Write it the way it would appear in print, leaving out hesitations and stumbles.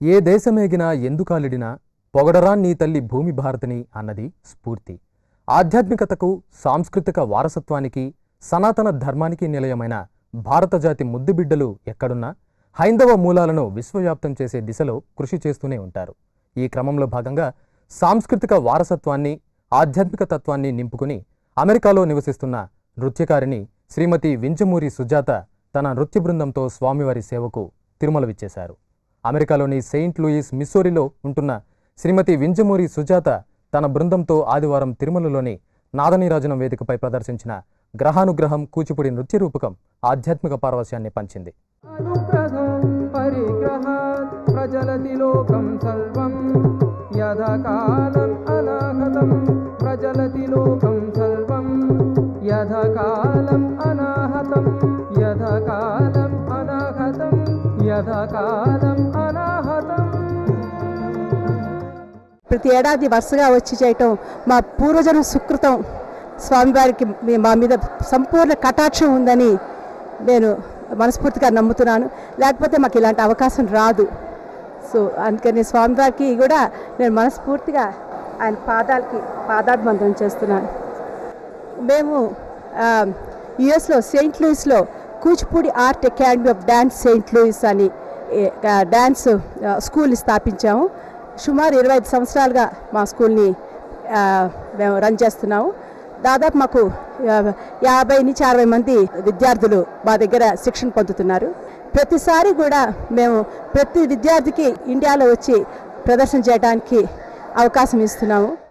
ఏ దేశమేగినా ఎందుకాలిడినా పొగడరా నీ తల్లి భూమి భారతిని అన్నది స్ఫూర్తి. ఆధ్యాత్మికతకు, సాంస్కృతిక వారసత్వానికి, సనాతన ధర్మానికి నిలయమైన భారతజాతి ముద్దుబిడ్డలు ఎక్కడున్నా హైందవ మూలాలను విశ్వవ్యాప్తం చేసే దిశలో కృషి చేస్తూనే ఉంటారు. ఈ క్రమంలో భాగంగా సాంస్కృతిక వారసత్వాన్ని, ఆధ్యాత్మిక తత్వాన్ని నింపుకుని అమెరికాలో నివసిస్తున్న నృత్యకారిణి శ్రీమతి వింజమూరి సుజాత తన నృత్య బృందంతో స్వామివారి సేవకు తిరుమల విచ్చేశారు. అమెరికాలోని సెయింట్ లూయిస్, మిస్సూరీలో ఉంటున్న శ్రీమతి వింజమూరి సుజాత తన బృందంతో ఆదివారం తిరుమలలోని నాదనీరాజనం వేదికపై ప్రదర్శించిన గ్రహానుగ్రహం కూచిపూడి నృత్య రూపకం ఆధ్యాత్మిక పారవస్యాన్ని పంచింది. ప్రతి ఏడాది వరుసగా వచ్చి చేయటం మా పూర్వజన సుకృతం. స్వామివారికి మా మీద సంపూర్ణ కటాక్షం ఉందని నేను మనస్ఫూర్తిగా నమ్ముతున్నాను. లేకపోతే మాకు ఇలాంటి అవకాశం రాదు. సో అందుకని స్వామివారికి కూడా నేను మనస్ఫూర్తిగా ఆయన పాదాభివందనం చేస్తున్నాను. మేము యుఎస్లో సెయింట్ లూయిస్లో Kuchipudi art academy of dance Saint Louis అని డ్యాన్స్ స్కూల్ని స్థాపించాము. సుమారు 25 సంవత్సరాలుగా మా స్కూల్ని మేము రన్ చేస్తున్నాము. దాదాపు మాకు 50 నుంచి 60 మంది విద్యార్థులు మా దగ్గర శిక్షణ పొందుతున్నారు. ప్రతిసారి కూడా మేము ప్రతి విద్యార్థికి ఇండియాలో వచ్చి ప్రదర్శన చేయడానికి అవకాశం ఇస్తున్నాము.